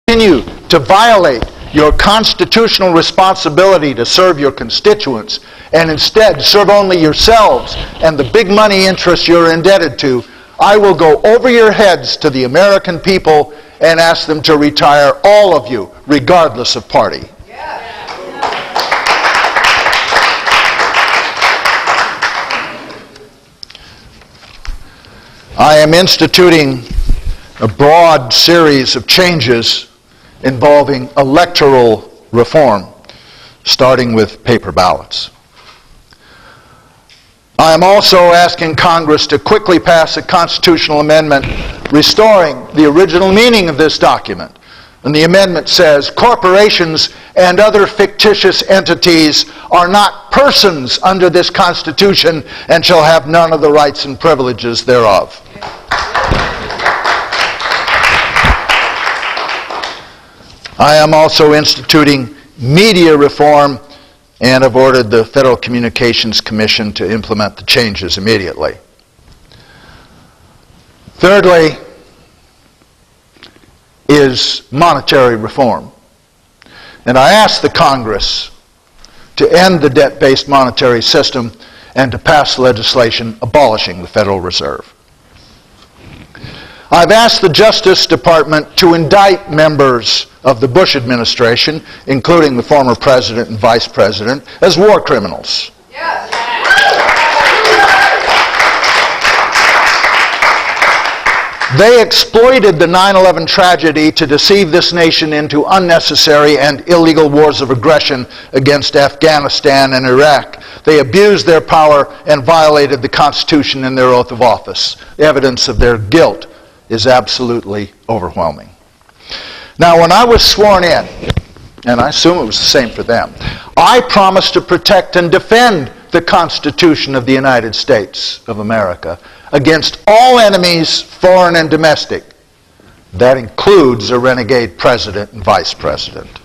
continue to violate your constitutional responsibility to serve your constituents and instead serve only yourselves and the big money interests you're indebted to, I will go over your heads to the American people and ask them to retire all of you, regardless of party. I am instituting a broad series of changes involving electoral reform, starting with paper ballots. I am also asking Congress to quickly pass a constitutional amendment restoring the original meaning of this document. And the amendment says, corporations and other fictitious entities are not persons under this Constitution and shall have none of the rights and privileges thereof. I am also instituting media reform and have ordered the Federal Communications Commission to implement the changes immediately. Thirdly is monetary reform. And I ask the Congress to end the debt-based monetary system and to pass legislation abolishing the Federal Reserve. I've asked the Justice Department to indict members of the Bush administration, including the former president and vice president, as war criminals. Yes. They exploited the 9/11 tragedy to deceive this nation into unnecessary and illegal wars of aggression against Afghanistan and Iraq. They abused their power and violated the Constitution in their oath of office. The evidence of their guilt is absolutely overwhelming. Now, when I was sworn in, and I assume it was the same for them, I promised to protect and defend the Constitution of the United States of America against all enemies, foreign and domestic. That includes a renegade president and vice president.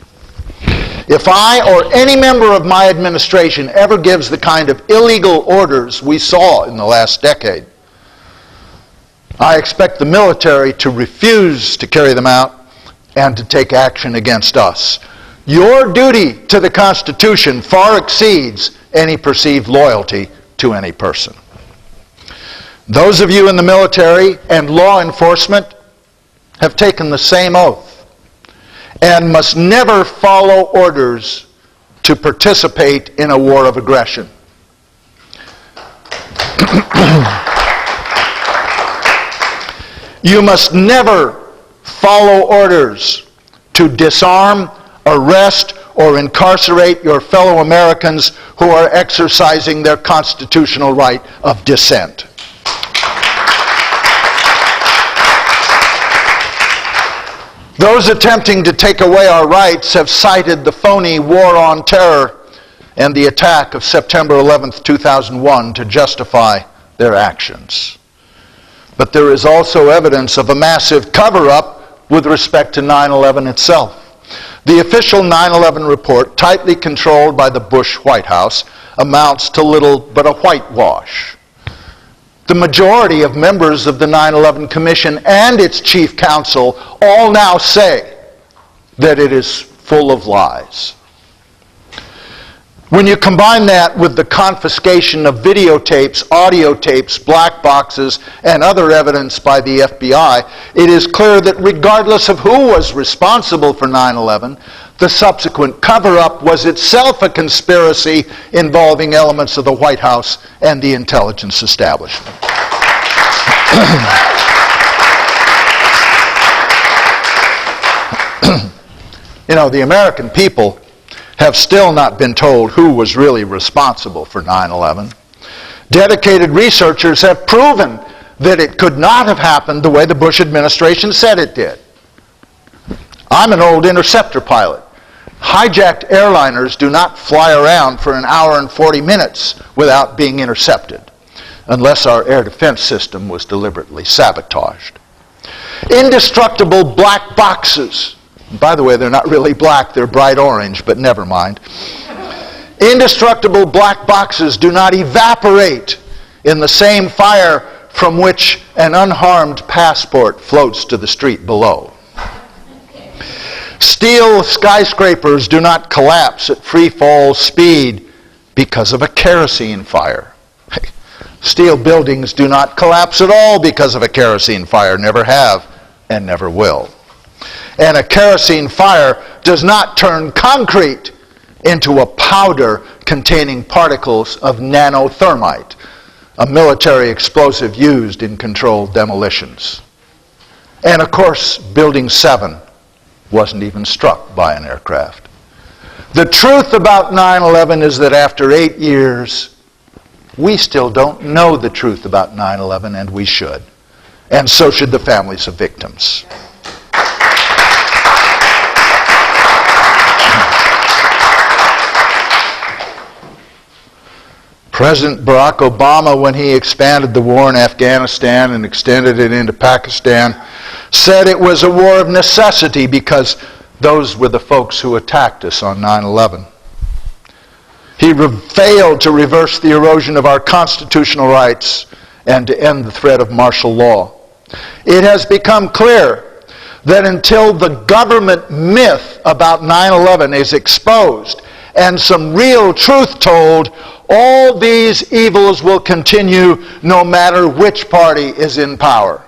If I or any member of my administration ever gives the kind of illegal orders we saw in the last decade, I expect the military to refuse to carry them out and to take action against us. Your duty to the Constitution far exceeds any perceived loyalty to any person. Those of you in the military and law enforcement have taken the same oath and must never follow orders to participate in a war of aggression. You must never follow orders to disarm, arrest, or incarcerate your fellow Americans who are exercising their constitutional right of dissent. Those attempting to take away our rights have cited the phony war on terror and the attack of September 11th, 2001 to justify their actions. But there is also evidence of a massive cover-up with respect to 9/11 itself. The official 9/11 report, tightly controlled by the Bush White House, amounts to little but a whitewash. The majority of members of the 9/11 Commission and its chief counsel all now say that it is full of lies. When you combine that with the confiscation of videotapes, audio tapes, black boxes, and other evidence by the FBI, it is clear that regardless of who was responsible for 9/11, the subsequent cover-up was itself a conspiracy involving elements of the White House and the intelligence establishment. You know, the American people have still not been told who was really responsible for 9/11. Dedicated researchers have proven that it could not have happened the way the Bush administration said it did. I'm an old interceptor pilot. Hijacked airliners do not fly around for an hour and 40 minutes without being intercepted, unless our air defense system was deliberately sabotaged. Indestructible black boxes. By the way, they're not really black, they're bright orange, but never mind. Indestructible black boxes do not evaporate in the same fire from which an unharmed passport floats to the street below. Steel skyscrapers do not collapse at free fall speed because of a kerosene fire. Steel buildings do not collapse at all because of a kerosene fire, never have and never will. And a kerosene fire does not turn concrete into a powder containing particles of nanothermite, a military explosive used in controlled demolitions. And of course, Building 7 wasn't even struck by an aircraft. The truth about 9/11 is that after 8 years, we still don't know the truth about 9/11, and we should. And so should the families of victims. President Barack Obama, when he expanded the war in Afghanistan and extended it into Pakistan, said it was a war of necessity because those were the folks who attacked us on 9/11. He failed to reverse the erosion of our constitutional rights and to end the threat of martial law. It has become clear that until the government myth about 9/11 is exposed and some real truth told, all these evils will continue no matter which party is in power.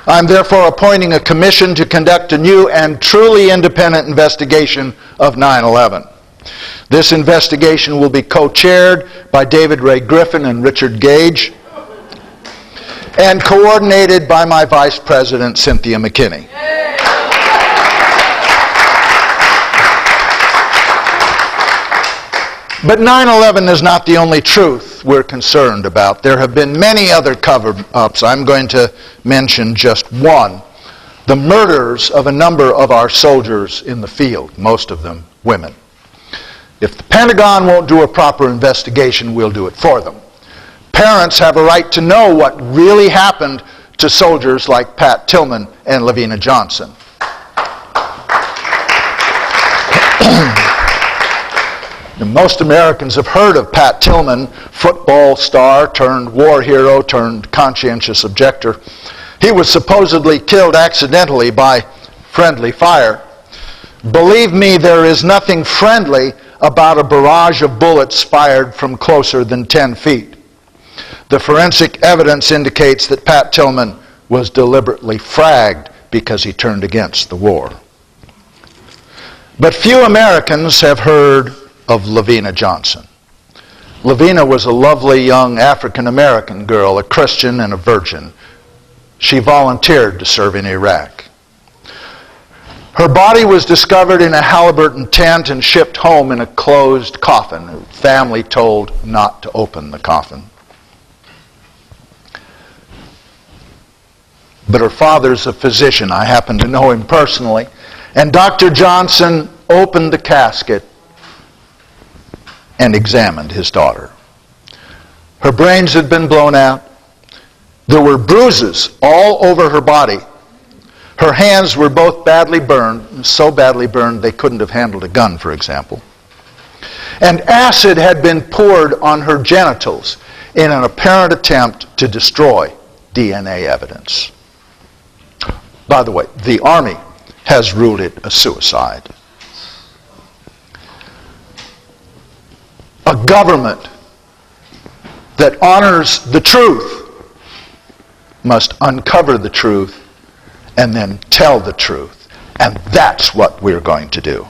I'm therefore appointing a commission to conduct a new and truly independent investigation of 9/11. This investigation will be co-chaired by David Ray Griffin and Richard Gage and coordinated by my Vice President, Cynthia McKinney. But 9/11 is not the only truth we're concerned about. There have been many other cover-ups. I'm going to mention just one. The murders of a number of our soldiers in the field, most of them women. If the Pentagon won't do a proper investigation, we'll do it for them. Parents have a right to know what really happened to soldiers like Pat Tillman and Lavina Johnson. Most Americans have heard of Pat Tillman, football star turned war hero turned conscientious objector. He was supposedly killed accidentally by friendly fire. Believe me, there is nothing friendly about a barrage of bullets fired from closer than 10 feet. The forensic evidence indicates that Pat Tillman was deliberately fragged because he turned against the war. But few Americans have heard of Lavina Johnson. Lavina was a lovely young African-American girl, a Christian and a virgin. She volunteered to serve in Iraq. Her body was discovered in a Halliburton tent and shipped home in a closed coffin. Her family told not to open the coffin. But her father's a physician. I happen to know him personally. And Dr. Johnson opened the casket and examined his daughter. Her brains had been blown out. There were bruises all over her body. Her hands were both badly burned, so badly burned they couldn't have handled a gun, for example. And acid had been poured on her genitals in an apparent attempt to destroy DNA evidence. By the way, the Army has ruled it a suicide. A government that honors the truth must uncover the truth and then tell the truth. And that's what we're going to do.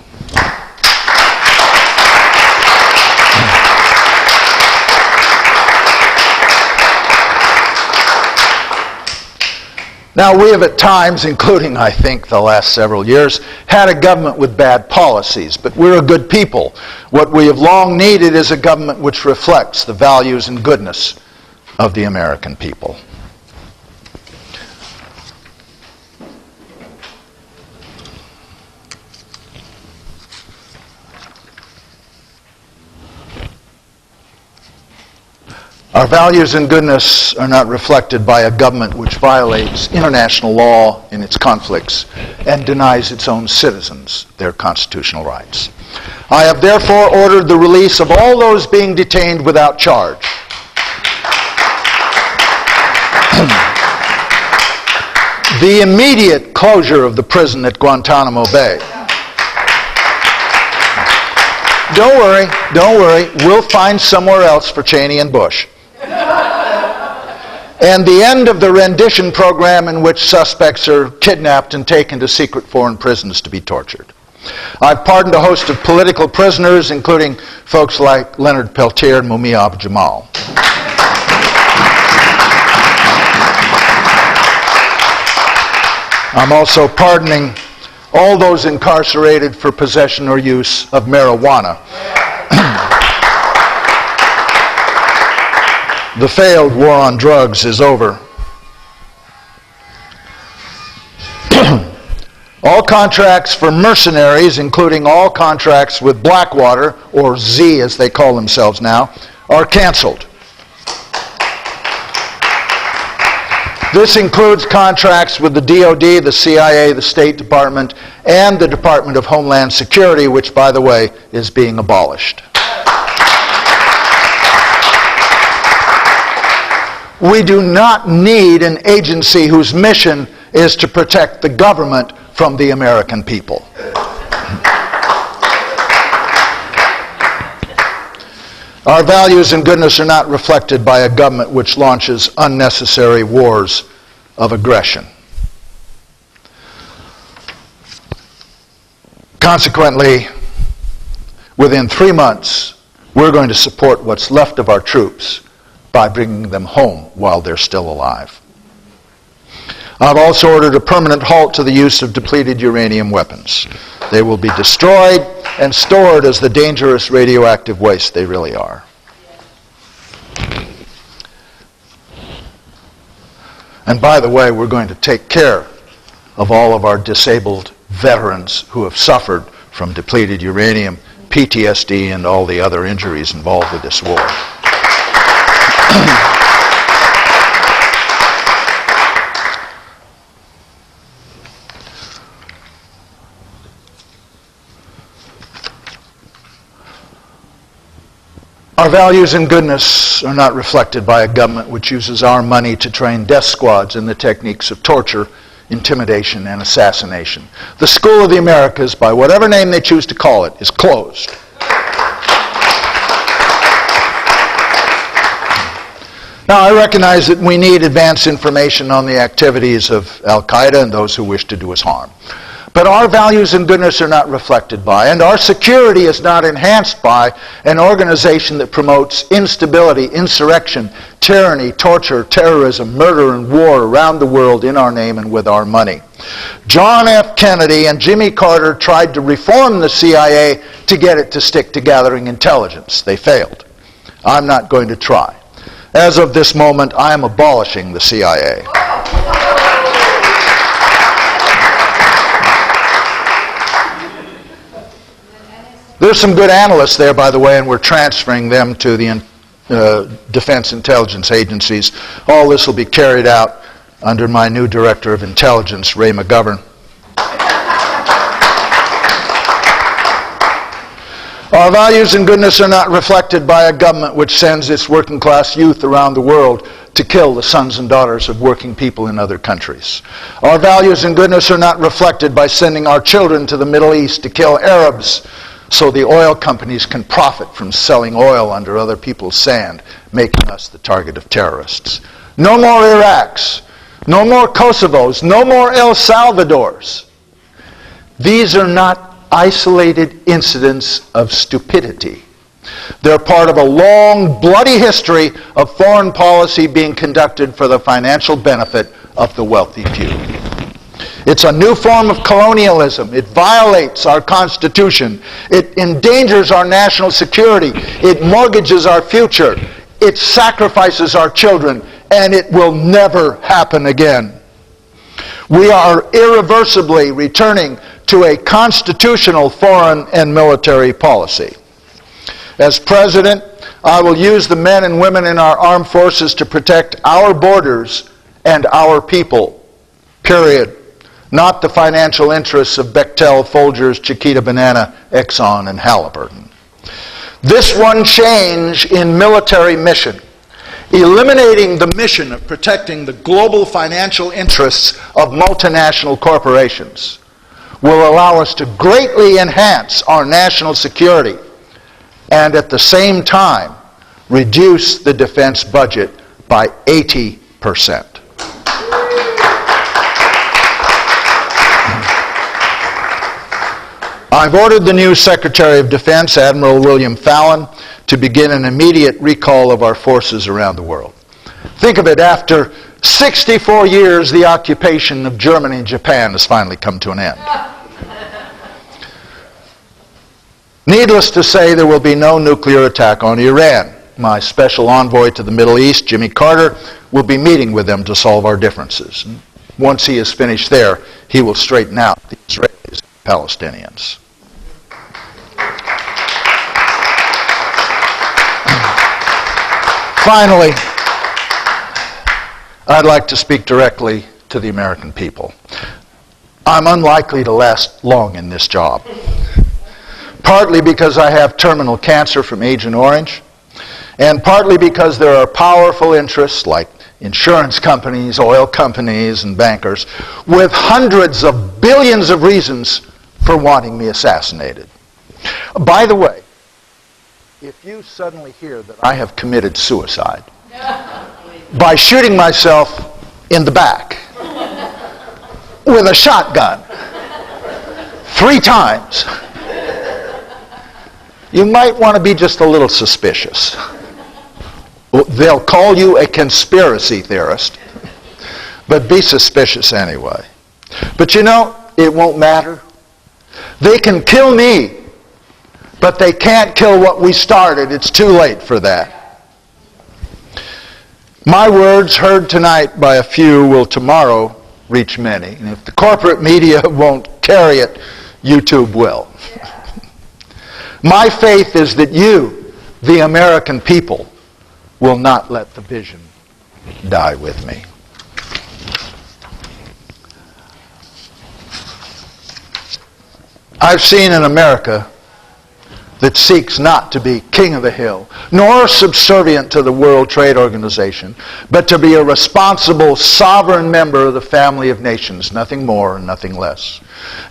Now, we have at times, including I think the last several years, had a government with bad policies, but we're a good people. What we have long needed is a government which reflects the values and goodness of the American people. Our values and goodness are not reflected by a government which violates international law in its conflicts and denies its own citizens their constitutional rights. I have therefore ordered the release of all those being detained without charge. the immediate closure of the prison at Guantanamo Bay. Don't worry, we'll find somewhere else for Cheney and Bush. And the end of the rendition program in which suspects are kidnapped and taken to secret foreign prisons to be tortured. I've pardoned a host of political prisoners, including folks like Leonard Peltier and Mumia Jamal. I'm also pardoning all those incarcerated for possession or use of marijuana. The failed war on drugs is over. All contracts for mercenaries, including all contracts with Blackwater, or Z as they call themselves now, are canceled. This includes contracts with the DoD, the CIA, the State Department, and the Department of Homeland Security, which, by the way, is being abolished. We do not need an agency whose mission is to protect the government from the American people. Our values and goodness are not reflected by a government which launches unnecessary wars of aggression. Consequently, within 3 months, we're going to support what's left of our troops by bringing them home while they're still alive. I've also ordered a permanent halt to the use of depleted uranium weapons. They will be destroyed and stored as the dangerous radioactive waste they really are. And by the way, we're going to take care of all of our disabled veterans who have suffered from depleted uranium, PTSD, and all the other injuries involved with this war. Our values and goodness are not reflected by a government which uses our money to train death squads in the techniques of torture, intimidation, and assassination. The School of the Americas, by whatever name they choose to call it, is closed. Now, I recognize that we need advance information on the activities of Al-Qaeda and those who wish to do us harm. But our values and goodness are not reflected by, and our security is not enhanced by, an organization that promotes instability, insurrection, tyranny, torture, terrorism, murder, and war around the world in our name and with our money. John F. Kennedy and Jimmy Carter tried to reform the CIA to get it to stick to gathering intelligence. They failed. I'm not going to try. As of this moment, I am abolishing the CIA. There's some good analysts there, by the way, and we're transferring them to the defense intelligence agencies. All this will be carried out under my new Director of Intelligence, Ray McGovern. Our values and goodness are not reflected by a government which sends its working class youth around the world to kill the sons and daughters of working people in other countries. Our values and goodness are not reflected by sending our children to the Middle East to kill Arabs so the oil companies can profit from selling oil under other people's sand, making us the target of terrorists. No more Iraqs, no more Kosovos, no more El Salvadors. These are not isolated incidents of stupidity. They're part of a long, bloody history of foreign policy being conducted for the financial benefit of the wealthy few. It's a new form of colonialism. It violates our Constitution. It endangers our national security. It mortgages our future. It sacrifices our children. And it will never happen again. We are irreversibly returning to a constitutional foreign and military policy. As President, I will use the men and women in our armed forces to protect our borders and our people. Period. Not the financial interests of Bechtel, Folgers, Chiquita Banana, Exxon, and Halliburton. This one change in military mission Eliminating the mission of protecting the global financial interests of multinational corporations will allow us to greatly enhance our national security and at the same time reduce the defense budget by 80%. I've ordered the new Secretary of Defense, Admiral William Fallon, to begin an immediate recall of our forces around the world. Think of it, after 64 years, the occupation of Germany and Japan has finally come to an end. Needless to say, there will be no nuclear attack on Iran. My special envoy to the Middle East, Jimmy Carter, will be meeting with them to solve our differences. Once he is finished there, he will straighten out the Israelis and Palestinians. Finally, I'd like to speak directly to the American people. I'm unlikely to last long in this job, partly because I have terminal cancer from Agent Orange, and partly because there are powerful interests like insurance companies, oil companies, and bankers with hundreds of billions of reasons for wanting me assassinated. By the way, if you suddenly hear that I have committed suicide by shooting myself in the back with a shotgun 3 times, you might want to be just a little suspicious. They'll call you a conspiracy theorist, but be suspicious anyway. But you know, it won't matter. They can kill me, but they can't kill what we started. It's too late for that. My words heard tonight by a few will tomorrow reach many. And if the corporate media won't carry it, YouTube will. My faith is that you, the American people, will not let the vision die with me. I've seen an America that seeks not to be king of the hill, nor subservient to the World Trade Organization, but to be a responsible, sovereign member of the family of nations, nothing more and nothing less.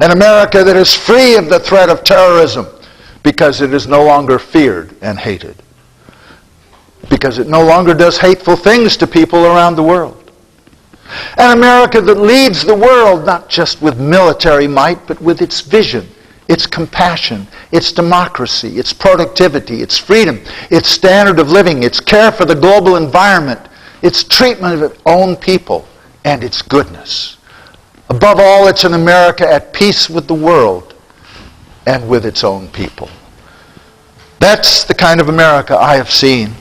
An America that is free of the threat of terrorism because it is no longer feared and hated, because it no longer does hateful things to people around the world. An America that leads the world not just with military might, but with its vision, its compassion, its democracy, its productivity, its freedom, its standard of living, its care for the global environment, its treatment of its own people, and its goodness. Above all, it's an America at peace with the world and with its own people. That's the kind of America I have seen,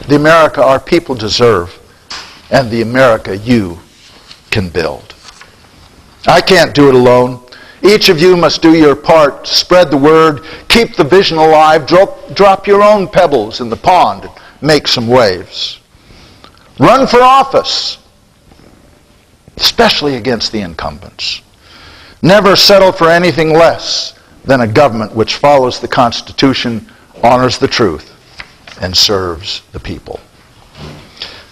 the America our people deserve, and the America you can build. I can't do it alone. Each of you must do your part, spread the word, keep the vision alive, drop your own pebbles in the pond, and make some waves. Run for office, especially against the incumbents. Never settle for anything less than a government which follows the Constitution, honors the truth, and serves the people.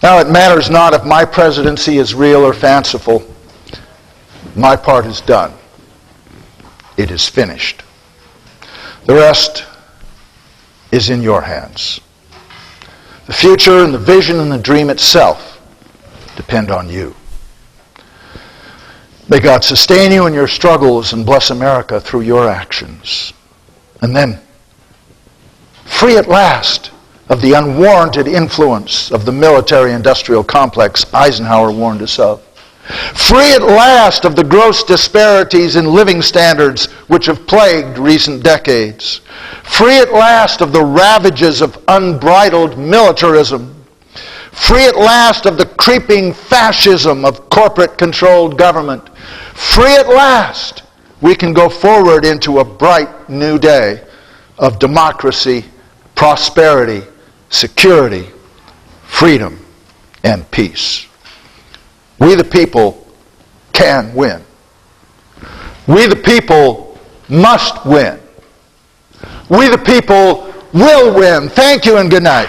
Now, it matters not if my presidency is real or fanciful. My part is done. It is finished. The rest is in your hands. The future and the vision and the dream itself depend on you. May God sustain you in your struggles and bless America through your actions. And then, free at last of the unwarranted influence of the military-industrial complex Eisenhower warned us of. Free at last of the gross disparities in living standards which have plagued recent decades. Free at last of the ravages of unbridled militarism. Free at last of the creeping fascism of corporate-controlled government. Free at last, we can go forward into a bright new day of democracy, prosperity, security, freedom, and peace. We the people can win. We the people must win. We the people will win. Thank you and good night.